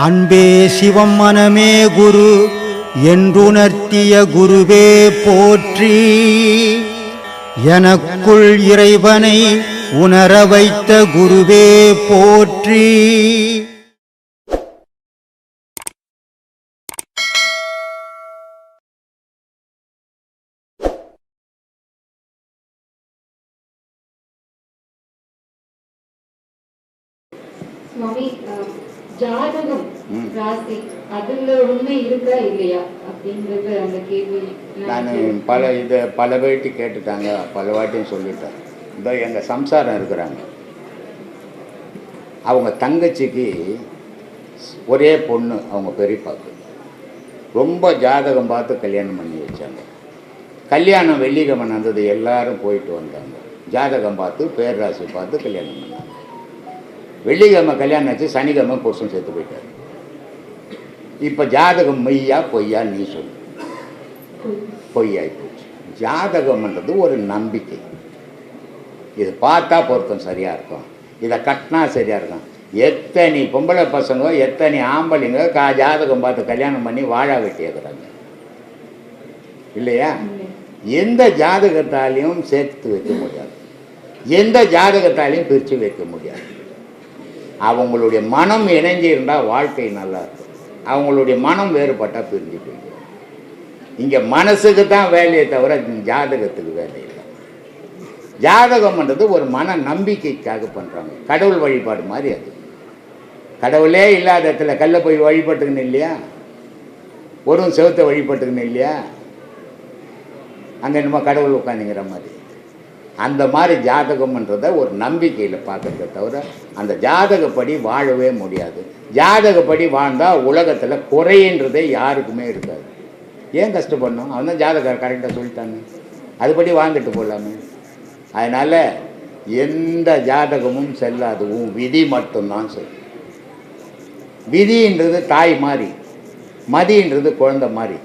அன்பே சிவம் மனமே குரு என்றுணர்த்திய குருவே போற்றி. எனக்குள் இறைவனை உணர வைத்த குருவே போற்றி. சுவாமி, ஜாதகம் ராசி அதுல உண்மை இருக்கா இல்லையா அப்படிங்கிறது அந்த கேள்வி நான் பல வாட்டி கேட்டுட்டாங்க, பல வாட்டியும் சொல்லிட்டேன். இதோ எங்கள் சம்சாரம் இருக்கிறாங்க, அவங்க தங்கச்சிக்கு ஒரே பொண்ணு, அவங்க பெரியப்பாக்கு ரொம்ப ஜாதகம் பார்த்து கல்யாணம் பண்ணி வச்சாங்க. கல்யாணம் வெள்ளிக்கிழமை நடந்தது, எல்லாரும் போயிட்டு வந்தாங்க. ஜாதகம் பார்த்து பேர்ராசி பார்த்து கல்யாணம் பண்ணாங்க. வெள்ளிக்கிழமை கல்யாணம் ஆச்சு, சனிக்கிழமை புருஷன் செத்து போயிட்டார். இப்போ ஜாதகம் மெய்யா பொய்யா நீ சொல்லு. பொய்யாகி போச்சு. ஜாதகம்ன்றது ஒரு நம்பிக்கை. இது பார்த்தா பொருத்தம் சரியாக இருக்கும், இதை கட்டினா சரியாக இருக்கும். எத்தனை பொம்பளை பசங்க எத்தனை ஆம்பளைங்க ஜாதகம் பார்த்து கல்யாணம் பண்ணி வாழ வெட்டியிருக்கிறாங்க இல்லையா? எந்த ஜாதகத்தாலையும் சேர்த்து வைக்க முடியாது, எந்த ஜாதகத்தாலையும் பிரித்து வைக்க முடியாது. அவங்களுடைய மனம் இணைஞ்சி இருந்தால் வாழ்க்கை நல்லா இருக்கும். அவங்களுடைய மனம் வேறுபட்டால் பிரிஞ்சு போயிடும். இங்கே மனசுக்கு தான் வேலையை தவிர ஜாதகத்துக்கு வேலை இல்லை. ஜாதகம்ன்றது ஒரு மன நம்பிக்கைக்காக பண்ணுறாங்க, கடவுள் வழிபாடு மாதிரி. அது கடவுளே இல்லாத இடத்துல கல்லை போய் வழிபட்டுக்கணும் இல்லையா? ஒரு செவத்தை வழிபட்டுக்கணும் இல்லையா? அங்கே என்னமோ கடவுள் உட்காந்துங்கிற மாதிரி. அந்த மாதிரி ஜாதகம்ன்றதை ஒரு நம்பிக்கையில் பார்க்கறத தவிர அந்த ஜாதகப்படி வாழவே முடியாது. ஜாதகப்படி வாழ்ந்தால் உலகத்தில் குறைன்றதே யாருக்குமே இருக்காது. ஏன் கஷ்டப்படணும்? அவன் தான் ஜாதகம் கரெக்டாக சொல்லிட்டாங்க, அதுபடி வாழ்ந்துட்டு போகலாமே. அதனால் எந்த ஜாதகமும் செல்லாது, விதி மட்டும்தான் செல்லும். விதின்றது தாய் மாதிரி, மதின்றது குழந்தை மாதிரி.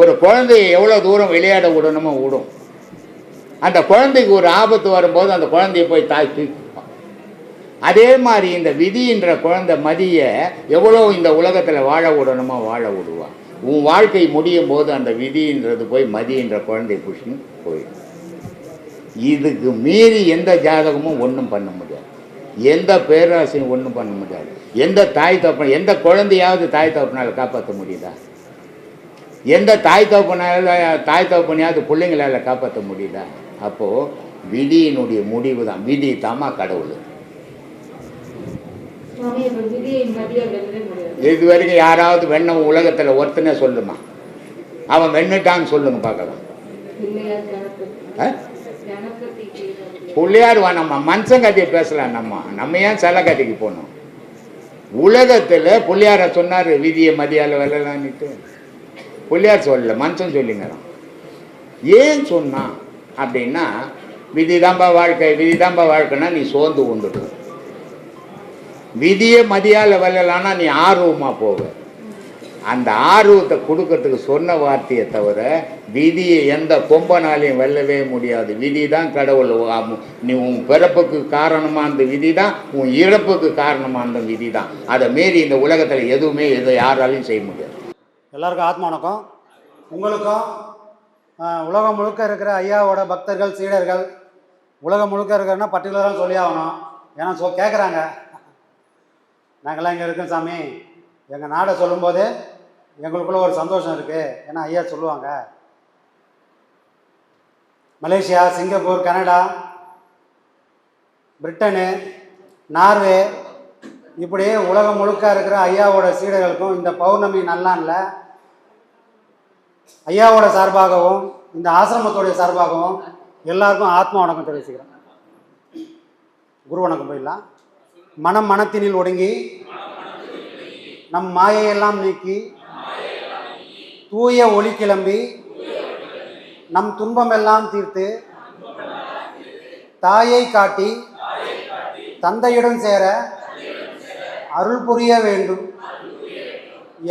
ஒரு குழந்தைய எவ்வளோ தூரம் விளையாட விடணுமோ விடும். அந்த குழந்தைக்கு ஒரு ஆபத்து வரும்போது அந்த குழந்தைய போய் தாய் தூக்கிப்பான். அதே மாதிரி இந்த விதின்ற குழந்தை மதியை எவ்வளோ இந்த உலகத்தில் வாழ விடணுமோ வாழ விடுவான். உன் வாழ்க்கை முடியும் போது அந்த விதின்றது போய் மதின்ற குழந்தை புஷ்னு போயிடும். இதுக்கு மீறி எந்த ஜாதகமும் ஒன்றும் பண்ண முடியாது, எந்த பேராசையும் ஒன்றும் பண்ண முடியாது. எந்த தாய் தகப்பன், எந்த குழந்தையாவது தாய் தகப்பனால் காப்பாற்ற முடியுதா? எந்த தாய் தகப்பனையாவது பிள்ளைங்களால் காப்பாற்ற முடியுதா? அப்போது விதியினுடைய முடிவு தான். விதி தாமா கடவுள். இது வரைக்கும் யாராவது வெண்ண உலகத்தில் ஒருத்தனே சொல்லுமா? அவன் வெண்ணுட்டான்னு சொல்லுங்க பார்க்கலாம். பிள்ளையார் நம்ம மனுஷன் கதையை பேசலாம். நம்ம ஏன் சில கதைக்கு போகணும்? உலகத்தில் பிள்ளையார சொன்னார் விதியை மதியால் வெல்லலான்னுட்டு. பிள்ளையார் சொல்லல, மனுஷன் சொல்லிங்கிறான். ஏன் சொன்னான் அப்படின்னா, விதிதாம்பா வாழ்க்கை, விதிதாம்பா வாழ்க்கைன்னா நீ சோர்ந்து கொண்டுடு. விதியை மதியால் வெல்லலான்னா நீ ஆர்வமாக போக. அந்த ஆர்வத்தை கொடுக்கறதுக்கு சொன்ன வார்த்தையை தவிர விதியை எந்த கொம்பனாலையும் வெல்லவே முடியாது. விதி தான் கடவுள். நீ உன் பிறப்புக்கு காரணமாக இருந்த விதி தான், உன் இறப்புக்கு காரணமாக இருந்த விதி தான். அதை மீறி இந்த உலகத்தில் எதுவுமே யாராலையும் செய்ய முடியாது. எல்லாருக்கும் ஆத்மா வணக்கம். உங்களுக்கும் உலகம் முழுக்க இருக்கிற ஐயாவோட பக்தர்கள் சீடர்கள், உலகம் முழுக்க இருக்கிறன்னா பர்டிகுலராக சொல்லி ஆகணும். ஏன்னா கேட்குறாங்க, நாங்கள்லாம் இங்கே இருக்கோம் சாமி, எங்கள் நாடை சொல்லும்போது எங்களுக்குள்ள ஒரு சந்தோஷம் இருக்குது. ஏன்னா ஐயா சொல்லுவாங்க, Malaysia, Singapore, Canada, Britain, Norway, இப்படியே உலகம் முழுக்க இருக்கிற ஐயாவோட சீடர்களுக்கும் இந்த பௌர்ணமி நல்லான்ல ஐயாவோட சார்பாகவும் இந்த ஆசிரமத்தோடைய சார்பாகவும் எல்லாருக்கும் ஆத்மா வணக்கம் தெரிவிச்சுக்கிறேன். குரு வணக்கம் போயிடலாம். மனம் மனத்தினில் ஒடுங்கி நம் மாயையெல்லாம் நீக்கி தூய ஒளி கிளம்பி நம் துன்பமெல்லாம் தீர்த்து தாயை காட்டி தந்தையுடன் சேர அருள் புரிய வேண்டும்.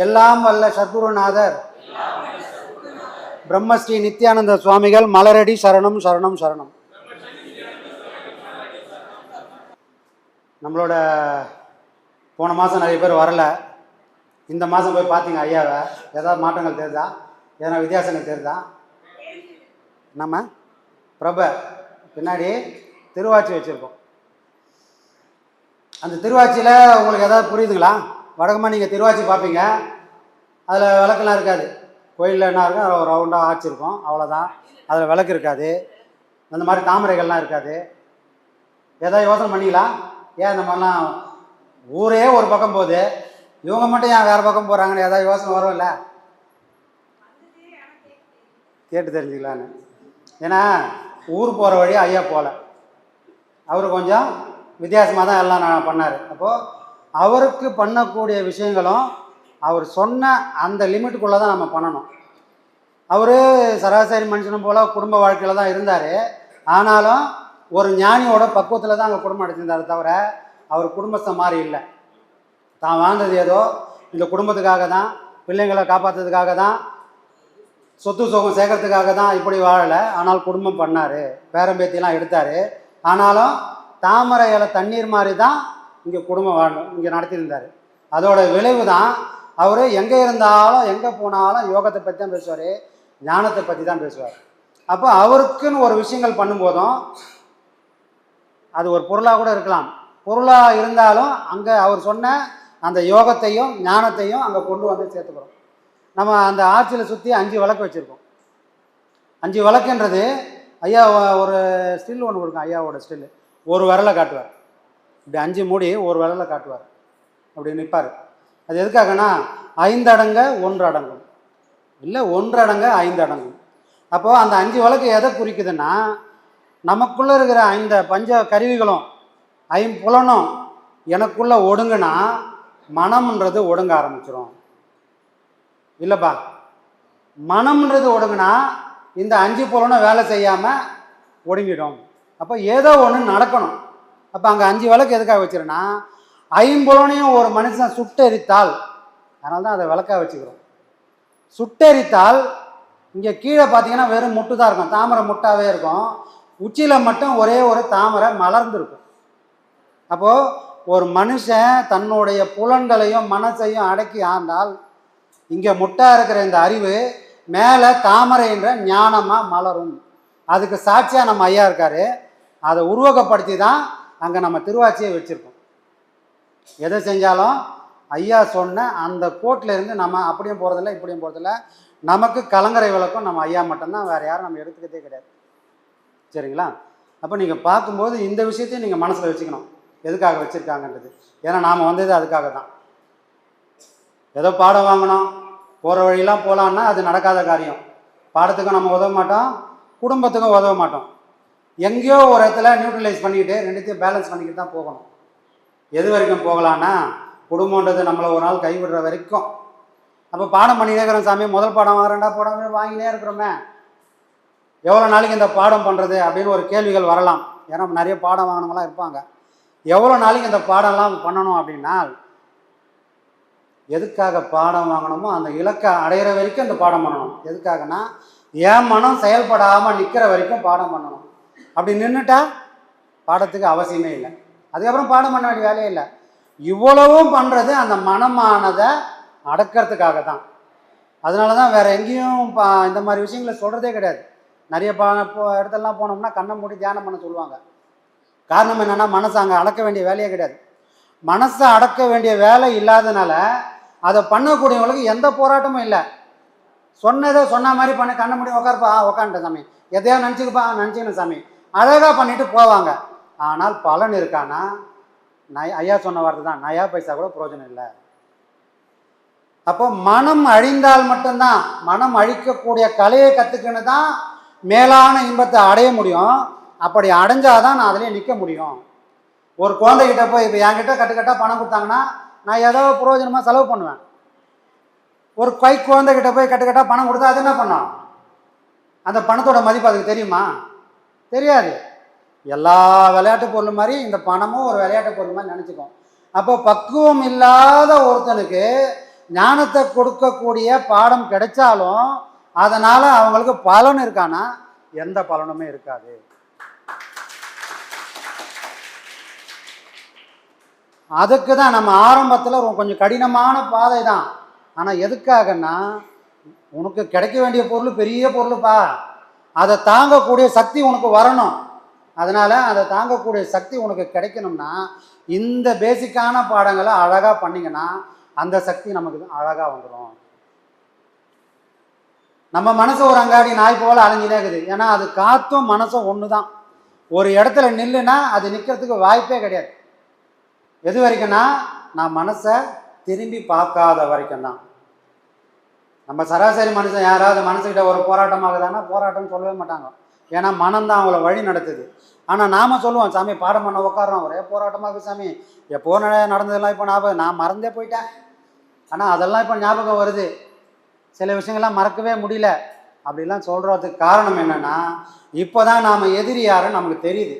எல்லாம் வல்ல சத்குருநாதர் பிரம்மஸ்ரீ நித்யானந்த சுவாமிகள் மலரடி சரணம் சரணம் சரணம். நம்மளோட போன மாதம் நிறைய பேர் வரலை, இந்த மாதம் போய் பார்த்தீங்க ஐயாவை, ஏதாவது மாற்றங்கள் தெரியுதா? எதனா வித்தியாசங்கள் தெரியுதா? நம்ம பிரபை பின்னாடி திருவாச்சி வச்சுருக்கோம். அந்த திருவாச்சியில் உங்களுக்கு ஏதாவது புரியுதுங்களா? வழக்கமாக நீங்கள் திருவாச்சி பார்ப்பீங்க, அதில் விளக்கெல்லாம் இருக்காது. கோயிலில் என்ன இருக்கும், அதில் ஒரு ரவுண்டாக ஆட்சி இருக்கும், அவ்வளோதான். அதில் விளக்கு இருக்காது, அந்த மாதிரி தாமரைகள்லாம் இருக்காது. ஏதாவது யோசனை பண்ணிங்களா? ஏன் இந்த மாதிரிலாம் ஊரே ஒரு பக்கம் போகுது, இவங்க மட்டும் ஏன் வேறு பக்கம் போகிறாங்கன்னு ஏதாவது யோசனை வரும் இல்லை? கேட்டு தெரிஞ்சுக்கலான்னு. ஏன்னா ஊர் போகிற வழி ஐயா போகல, அவர் கொஞ்சம் வித்தியாசமாக தான் எல்லாம் நான் பண்ணார். அப்போது அவருக்கு பண்ணக்கூடிய விஷயங்களும் அவர் சொன்ன அந்த லிமிட்டுக்குள்ளே தான் நம்ம பண்ணணும். அவர் சராசரி மனுஷனும் போல் குடும்ப வாழ்க்கையில் தான் இருந்தார். ஆனாலும் ஒரு ஞானியோட பக்குவத்தில் தான் அங்கே குடும்பம் நடத்திருந்தார். தவிர அவர் குடும்பஸ்த மாதிரி இல்லை. தான் வாழ்ந்தது ஏதோ இந்த குடும்பத்துக்காக தான், பிள்ளைங்களை காப்பாற்றுறதுக்காக தான், சொத்து சுகம் சேர்க்கறதுக்காக தான் இப்படி வாழலை. ஆனால் குடும்பம் பண்ணார், பேரம்பேத்திலாம் எடுத்தார். ஆனாலும் தாமரை இலை தண்ணீர் மாதிரி தான் இங்கே குடும்பம் வாழணும், இங்கே நடத்தியிருந்தார். அதோட விளைவு தான் அவர் எங்கே இருந்தாலும் எங்கே போனாலும் யோகத்தை பற்றி தான் பேசுவார், ஞானத்தை பற்றி தான் பேசுவார். அப்போ அவருக்குன்னு ஒரு விஷயங்கள் பண்ணும்போதும் அது ஒரு பொருளாக கூட இருக்கலாம். பொருளாக இருந்தாலும் அங்கே அவர் சொன்ன அந்த யோகத்தையும் ஞானத்தையும் அங்கே கொண்டு வந்து சேர்த்துக்கிறோம். நம்ம அந்த ஆட்சியில் சுற்றி 5 விளக்கு வச்சுருக்கோம். 5 விளக்குன்றது ஐயா ஒரு ஸ்டில் ஒன்று கொடுக்கும். ஐயாவோட ஸ்டில் ஒரு விரலை காட்டுவார், இப்படி 5 மூடி ஒரு விரலை காட்டுவார், அப்படி நிற்பார். அது எதுக்காகனா 5 அடங்க 1 அடங்கும், இல்லை 1 அடங்க 5 அடங்கும். அப்போது அந்த 5 விளக்கு எதை குறிக்குதுன்னா, நமக்குள்ளே இருக்கிற 5 பஞ்ச கருவிகளும் 5 புலனும் எனக்குள்ளே ஒடுங்குனா மனம்ன்றது ஒடுங்க ஆரம்பிச்சிடும். இல்லைப்பா, மனம்ன்றது ஒடுங்குனா இந்த 5 புலனும் வேலை செய்யாமல் ஒடுங்கிடும். அப்போ ஏதோ ஒன்று நடக்கணும். அப்போ அங்கே 5 விளக்கு எதுக்காக வச்சுருன்னா, 5 புலனையும் ஒரு மனுஷன் சுட்டெரித்தால், அதனால தான் அதை விளக்காக வச்சுக்கிறோம். சுட்டெரித்தால் இங்கே கீழே பார்த்தீங்கன்னா வெறும் முட்டு தான் இருக்கும், தாமரை முட்டாகவே இருக்கும். உச்சியில் மட்டும் ஒரே ஒரு தாமரை மலர்ந்துருக்கும். அப்போது ஒரு மனுஷன் தன்னுடைய புலன்களையும் மனசையும் அடக்கி ஆண்டால் இங்கே முட்டாக இருக்கிற இந்த அறிவு மேலே தாமரை என்ற ஞானமாக மலரும். அதுக்கு சாட்சியாக நம்ம ஐயா இருக்கார். அதை உருவகப்படுத்தி தான் அங்கே நம்ம திருவாச்சியை வச்சுருக்கோம். எதை செஞ்சாலும் ஐயா சொன்ன அந்த கோட்டில் இருந்து நம்ம அப்படியும் போகிறதில்ல இப்படியும் போகிறதில்ல. நமக்கு கலங்கரை விளக்கம் நம்ம ஐயா மட்டும்தான், வேறு யாரும் நம்ம எடுத்துக்கிட்டே கிடையாது. சரிங்களா? அப்போ நீங்கள் பார்க்கும்போது இந்த விஷயத்தையும் நீங்கள் மனசில் வச்சுக்கணும், எதுக்காக வச்சுருக்காங்கன்றது. ஏன்னா நாம் வந்தது அதுக்காக தான். ஏதோ பாடம் வாங்கணும், போகிற வழியெல்லாம் போகலான்னா அது நடக்காத காரியம். பாடத்துக்கும் நம்ம உதவ மாட்டோம், குடும்பத்துக்கும் உதவ மாட்டோம். எங்கேயோ ஒரு இடத்துல நியூட்ரலைஸ் பண்ணிக்கிட்டு ரெண்டுத்தையும் பேலன்ஸ் பண்ணிக்கிட்டு தான் போகணும். எது வரைக்கும் போகலான்னா, குடும்பன்றது நம்மளை ஒரு நாள் கைவிடுற வரைக்கும். அப்போ பாடம் பண்ணினே இருக்கிறோம் சாமி, முதல் பாடம் வாங்குறேன்டா, பாடம் வாங்கினே இருக்கிறோமே, எவ்வளோ நாளைக்கு இந்த பாடம் பண்ணுறது அப்படின்னு ஒரு கேள்விகள் வரலாம். ஏன்னா நிறைய பாடம் வாங்கினவங்களாம் இருப்பாங்க. எவ்வளோ நாளைக்கு இந்த பாடம்லாம் பண்ணணும் அப்படின்னா, எதுக்காக பாடம் வாங்கணுமோ அந்த இலக்கை அடையிற வரைக்கும் இந்த பாடம் பண்ணணும். எதுக்காகனா, என் மனம் செயல்படாமல் நிற்கிற வரைக்கும் பாடம் பண்ணணும். அப்படி நின்றுட்டா பாடத்துக்கு அவசியமே இல்லை, அதுக்கப்புறம் பாடம் பண்ண வேண்டிய வேலையே இல்லை. இவ்வளவும் பண்ணுறது அந்த மனமானதை அடக்கிறதுக்காக தான். அதனால தான் வேறு எங்கேயும் இந்த மாதிரி விஷயங்களை சொல்கிறதே கிடையாது. நிறைய இடத்துலலாம் போனோம்னா கண்ணை மூடி தியானம் பண்ண சொல்லுவாங்க. காரணம் என்னென்னா, மனசை அங்கே அடக்க வேண்டிய வேலையே கிடையாது. மனசை அடக்க வேண்டிய வேலை இல்லாதனால அதை பண்ணக்கூடியவங்களுக்கு எந்த போராட்டமும் இல்லை. சொன்னதை சொன்ன மாதிரி பண்ணி கண்ணை மூடி உட்காருப்பா, உக்காந்துட்டேன் சாமி, எதையா நினச்சிக்கப்பா, நினச்சிக்கணும் சாமி, அழகாக பண்ணிட்டு போவாங்க. ஆனால் பலன் இருக்கானா? ஐயா சொன்ன வார்த்தை தான், நயா பைசா கூட பிரயோஜனம் இல்லை. அப்போ மனம் அழிந்தால் மட்டும்தான், மனம் அழிக்கக்கூடிய கலையை கற்றுக்கின்னு தான் மேலான இன்பத்தை அடைய முடியும். அப்படி அடைஞ்சாதான் நான் அதிலே நிற்க முடியும். ஒரு குழந்தைகிட்ட போய் இப்போ என்கிட்ட கட்டுக்கட்டாக பணம் கொடுத்தாங்கன்னா நான் ஏதோ பிரயோஜனமாக செலவு பண்ணுவேன். ஒரு குழந்தைகிட்ட போய் கட்டுக்கட்டாக பணம் கொடுத்தா அது என்ன பண்ணோம்? அந்த பணத்தோட மதிப்பு அதுக்கு தெரியுமா? தெரியாது. எல்லா விளையாட்டு பொருள் மாதிரி இந்த பணமும் ஒரு விளையாட்டு பொருள் மாதிரி நினச்சிக்கும். அப்போ பக்குவம் இல்லாத ஒருத்தனுக்கு ஞானத்தை கொடுக்கக்கூடிய பாடம் கிடைச்சாலும் அதனால் அவங்களுக்கு பலன் இருக்கானா? எந்த பலனுமே இருக்காது. அதுக்கு தான் நம்ம ஆரம்பத்தில் கொஞ்சம் கடினமான பாதை தான். ஆனால் எதுக்காகன்னா உனக்கு கிடைக்க வேண்டிய பொருள் பெரிய பொருளுப்பா, அதை தாங்கக்கூடிய சக்தி உனக்கு வரணும். அதனால் அதை தாங்கக்கூடிய சக்தி உனக்கு கிடைக்கணும்னா இந்த பேசிக்கான பாடங்களை அழகாக பண்ணிங்கன்னா அந்த சக்தி நமக்கு அழகாக வந்துடும். நம்ம மனசு ஒரு அங்காடி நாய் போல் அலைஞ்சினே இருக்குது. ஏன்னா அது காற்றும் மனசும் ஒன்று தான். ஒரு இடத்துல நில்லுன்னா அது நிற்கிறதுக்கு வாய்ப்பே கிடையாது. எது வரைக்கும்னா நான் மனசை திரும்பி பார்க்காத வரைக்கும் தான். நம்ம சராசரி மனுஷன் யாராவது மனசுக்கிட்ட ஒரு போராட்டமாகுதானா போராட்டம்னு சொல்லவே மாட்டாங்க. ஏன்னா மனம்தான் அவங்கள வழி நடத்துது. ஆனால் நாம் சொல்லுவோம், சாமி பாடம் பண்ண உட்காரோம், ஒரே போராட்டமாகுது சாமி, எப்போ நடந்ததெல்லாம் இப்போ ஞாபகம், நான் மறந்தே போயிட்டேன். ஆனால் அதெல்லாம் இப்போ ஞாபகம் வருது, சில விஷயங்கள்லாம் மறக்கவே முடியல அப்படிலாம் சொல்கிறதுக்கு காரணம் என்னென்னா இப்போ தான் நாம் எதிரி யாருன்னு நமக்கு தெரியுது.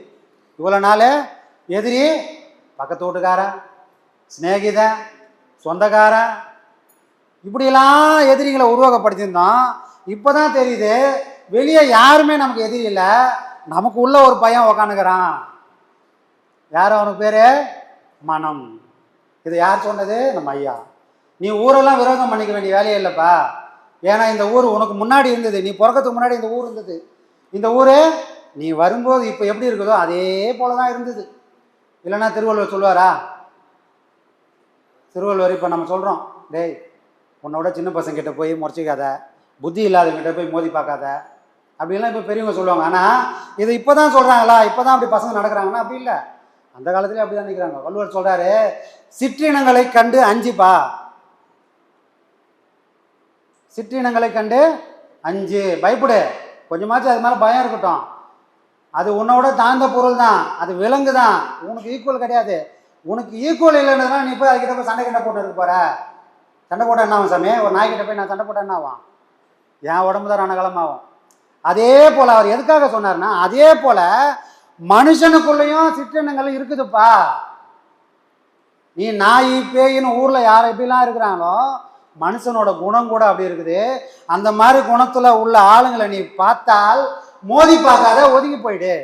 இவ்வளோ நாள் எதிரி பக்கத்து வீட்டுக்காரன், சிநேகிதன், சொந்தக்காரன், இப்படியெல்லாம் எதிரிகளை உருவாக்கப்படுத்தியிருந்தோம். இப்போ தான் தெரியுது வெளியே யாருமே நமக்கு எதிரி இல்லை, நமக்கு உள்ள ஒரு பையன் உக்காந்துக்கிறான். யார் அவனுக்கு பேர்? மனம். இது யார் சொன்னது? நம்ம ஐயா. நீ ஊரெல்லாம் விரோதம் பண்ணிக்க வேண்டிய வேலையே இல்லைப்பா. ஏன்னா இந்த ஊர் உனக்கு முன்னாடி இருந்தது, நீ பிறக்கிறதுக்கு முன்னாடி இந்த ஊர் இருந்தது. இந்த ஊர் நீ வரும்போது இப்போ எப்படி இருக்குதோ அதே போல தான் இருந்தது. இல்லைன்னா திருவள்ளுவர் சொல்லுவாரா? திருவள்ளுவர் இப்போ நம்ம சொல்கிறோம், டேய் உன்னோட சின்ன பசங்கிட்ட போய் முறைச்சிக்காத, புத்தி இல்லாதவங்கிட்ட போய் மோதி பார்க்காத அப்படின்லாம் இப்போ பெரியவங்க சொல்லுவாங்க. ஆனால் இது இப்போ தான் சொல்கிறாங்களா, இப்போ தான் அப்படி பசங்க நடக்கிறாங்கன்னா அப்படி இல்லை, அந்த காலத்துலேயே அப்படி தான் நிற்கிறாங்க. வள்ளுவர் சொல்கிறாரு, சிற்றினங்களை கண்டு அஞ்சுப்பா, சிற்றினங்களை கண்டு அஞ்சு, பயப்படு, கொஞ்சமாச்சும் அது மேலே பயம் இருக்கட்டும். அது உன்னோட தாழ்ந்த பொருள் தான், அது விலங்கு தான், உனக்கு ஈக்குவல் கிடையாது. உனக்கு ஈக்குவல் இல்லைன்றதுனால நீ போய் அதுக்கிட்ட போய் சண்டை கிட்ட போட்டு இருக்க போகிற. சண்டை போட்டால் என்ன ஆகும் சாமி? ஒரு நாய்கிட்ட போய் நான் சண்டை போட்டால் என்ன ஆகும்? என் உடம்பு தான் ரணகலமாகும். அதே போல் அவர் எதுக்காக சொன்னார்னா, அதே போல் மனுஷனுக்குள்ளேயும் சிற்றினங்கள் இருக்குதுப்பா. நீ நாய் பேயின்னு ஊரில் யார் எப்படிலாம் இருக்கிறாங்களோ மனுஷனோட குணம் கூட அப்படி இருக்குது. அந்த மாதிரி குணத்தில் உள்ள ஆளுங்களை நீ பார்த்தால் மோதி பார்க்காத, ஒதுங்கி போயிடு.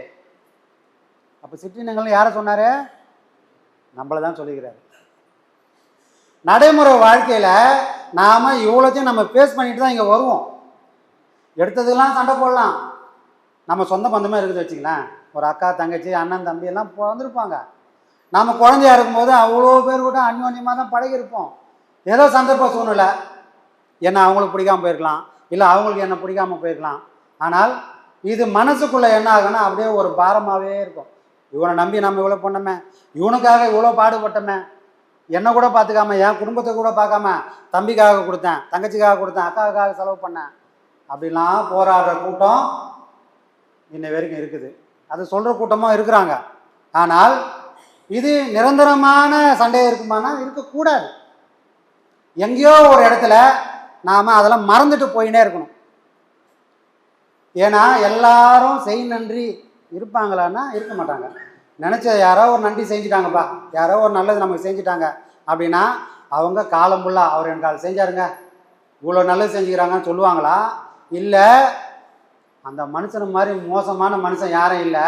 அப்போ சிற்றினங்கள் யாரை சொன்னார்? நம்மளை தான் சொல்லிக்கிறாரு. நடைமுறை வாழ்க்கையில் நாம் இவ்வளோத்தையும் நம்ம ஃபேஸ் பண்ணிட்டு தான் இங்கே வருவோம். எடுத்ததுக்கெல்லாம் சண்டை போடலாம். நம்ம சொந்த பந்தமே இருக்குது வச்சுக்கலாம், ஒரு அக்கா தங்கச்சி அண்ணன் தம்பி எல்லாம் வந்திருப்பாங்க. நாம் குழந்தையா இருக்கும்போது அவ்வளோ பேர் கூட அந்யோன்யமாக தான் பழகிருப்போம். ஏதோ சந்தர்ப்ப சூழ்நிலை என்ன அவங்களுக்கு பிடிக்காமல் போயிருக்கலாம், இல்லை அவங்களுக்கு என்ன பிடிக்காமல் போயிருக்கலாம். ஆனால் இது மனசுக்குள்ளே என்ன ஆகுன்னா அப்படியே ஒரு பாரமாகவே இருக்கும். இவனை நம்பி நம்ம இவ்வளோ பண்ணோமே, இவனுக்காக இவ்வளோ பாடுபட்டோமே, என்னை கூட பார்த்துக்காம, என் குடும்பத்தை கூட பார்க்காம, தம்பிக்காக கொடுத்தேன், தங்கச்சிக்காக கொடுத்தேன், அக்காவுக்காக செலவு பண்ணேன், அப்படிலாம் போராடுற கூட்டம் இன்னை வரைக்கும் இருக்குது. அது சொல்கிற கூட்டமாக இருக்கிறாங்க. ஆனால் இது நிரந்தரமான சண்டையாக இருக்குமானா இருக்கக்கூடாது. எங்கேயோ ஒரு இடத்துல நாம் அதெல்லாம் மறந்துட்டு போயினே இருக்கணும். ஏன்னா எல்லாரும் செய் நன்றி இருப்பாங்களான்னா இருக்க மாட்டாங்க. நினச்ச யாரோ ஒரு நன்றி செஞ்சுட்டாங்கப்பா, யாரோ ஒரு நல்லது நமக்கு செஞ்சுட்டாங்க அப்படின்னா அவங்க காலம் ஃபுல்லாக அவர் எனக்கு அதை செஞ்சாருங்க, இவ்வளோ நல்லது செஞ்சுக்கிறாங்கன்னு சொல்லுவாங்களா? இல்லை, அந்த மனுஷன் மாதிரி மோசமான மனுஷன் யாரும் இல்லை,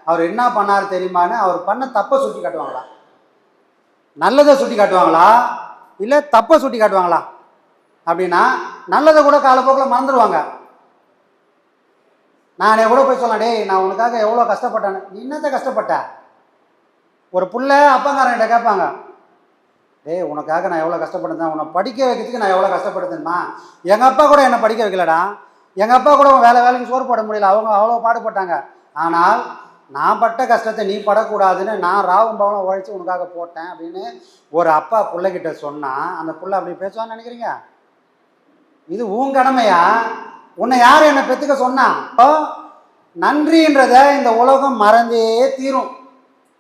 அவர் என்ன பண்ணார் தெரியுமான்னு அவர் பண்ண தப்பை சுட்டி காட்டுவாங்களா? நல்லதை சுட்டி காட்டுவாங்களா? இல்லை தப்பை சுட்டி காட்டுவாங்களா? அப்படின்னா நல்லதை கூட காலப்போக்கில் மறந்துடுவாங்க. நானே கூட போய் சொல்லலாம், டேய் நான் உனக்காக எவ்வளோ கஷ்டப்பட்டேன்னு. நீ என்னத்தை கஷ்டப்பட்ட? ஒரு புள்ள அப்பங்காரன்கிட்ட கேட்பாங்க, டேய் உனக்காக நான் எவ்வளோ கஷ்டப்பட்டேன், உன்னை படிக்க வைக்கிறதுக்கு நான் எவ்வளோ கஷ்டப்படுத்தேன்மா. எங்கள் அப்பா கூட என்னை படிக்க வைக்கலடா, எங்கள் அப்பா கூட வேலைக்கு சோறு போட முடியல, அவங்க அவ்வளோ பாடுபட்டாங்க. ஆனால் நான் பட்ட கஷ்டத்தை நீ படக்கூடாதுன்னு நான் ராவும் பவனம் உழைச்சி உனக்காக போட்டேன் அப்படின்னு ஒரு அப்பா பிள்ளைகிட்ட சொன்னால் அந்த பிள்ளை அப்படி பேசுவான்னு நினைக்கிறீங்க? இது உன் கடமையா? உன்னை யார் என்னை பெற்றுக்க சொன்னா? நன்றின்றத இந்த உலகம் மறந்தே தீரும்.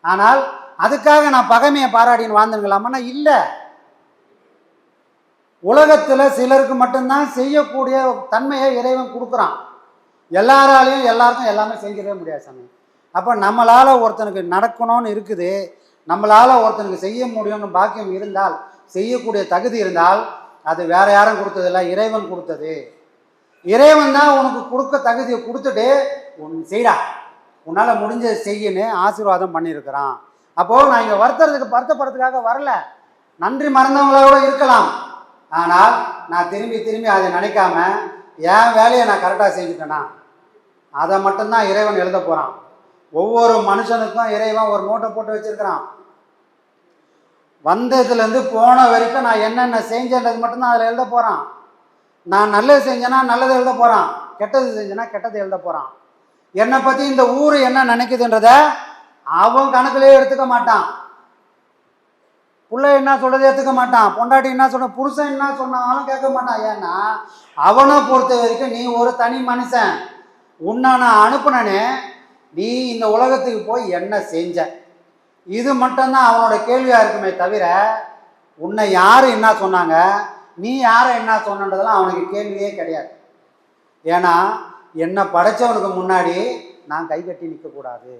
ஆனால் அதுக்காக நான் பகைமையை பாராட்டின்னு வாழ்ந்துங்களாமன்னா இல்லை. உலகத்தில் சிலருக்கு மட்டும்தான் செய்யக்கூடிய தன்மையை இறைவன் கொடுக்குறான். எல்லாராலையும் எல்லாருக்கும் எல்லாமே செஞ்சிடவே முடியாது சாமி. அப்போ நம்மளால் ஒருத்தனுக்கு நடக்கணும்னு இருக்குது, நம்மளால் ஒருத்தனுக்கு செய்ய முடியும்னு பாக்கியம் இருந்தால், செய்யக்கூடிய தகுதி இருந்தால், அது வேற யாரும் கொடுத்ததில்லை, இறைவன் கொடுத்தது. இறைவன் தான் உனக்கு கொடுக்க தகுதியை கொடுத்துட்டு உன் செய்டா, உன்னால் முடிஞ்ச செய்யன்னு ஆசீர்வாதம் பண்ணியிருக்கிறான். அப்போது நான் இங்கே வருத்தப்படுறதுக்காக வரல, நன்றி மறந்தவங்களோட இருக்கலாம். ஆனால் நான் திரும்பி திரும்பி அதை நினைக்காம என் வேலையை நான் கரெக்டாக செஞ்சுட்டேனா அதை மட்டும்தான் இறைவன் எழுத போகிறான். ஒவ்வொரு மனுஷனுக்கும் இறைவன் ஒரு நோட்டை போட்டு வச்சிருக்கிறான். வந்ததுலேருந்து போன வரைக்கும் நான் என்னென்ன செஞ்சேன்றது மட்டும்தான் அதில் எழுத போகிறான். நான் நல்லது செஞ்சேன்னா நல்லது எழுத போகிறான், கெட்டது செஞ்சேன்னா கெட்டது எழுத போகிறான். என்னை பற்றி இந்த ஊர் என்ன நினைக்குதுன்றத அவன் கணக்குலேயே எடுத்துக்க மாட்டான். பிள்ளை என்ன சொல்கிறத எடுத்துக்க மாட்டான், பொண்டாட்டி என்ன சொன்ன, புருஷன் என்ன சொன்னாலும் கேட்க மாட்டான். ஏன்னா அவனை பொறுத்த வரைக்கும் நீ ஒரு தனி மனுஷன். உன்னை நான் அனுப்புனனே, நீ இந்த உலகத்துக்கு போய் என்ன செஞ்ச, இது மட்டும்தான் அவனோட கேள்வியாக இருக்குமே தவிர உன்னை யார் என்ன சொன்னாங்க, நீ யாரை என்ன சொன்னன்றதெல்லாம் அவனுக்கு கேள்வியே கிடையாது. ஏன்னா என்னை படைச்சவனுக்கு முன்னாடி நான் கை கட்டி நிற்கக்கூடாது.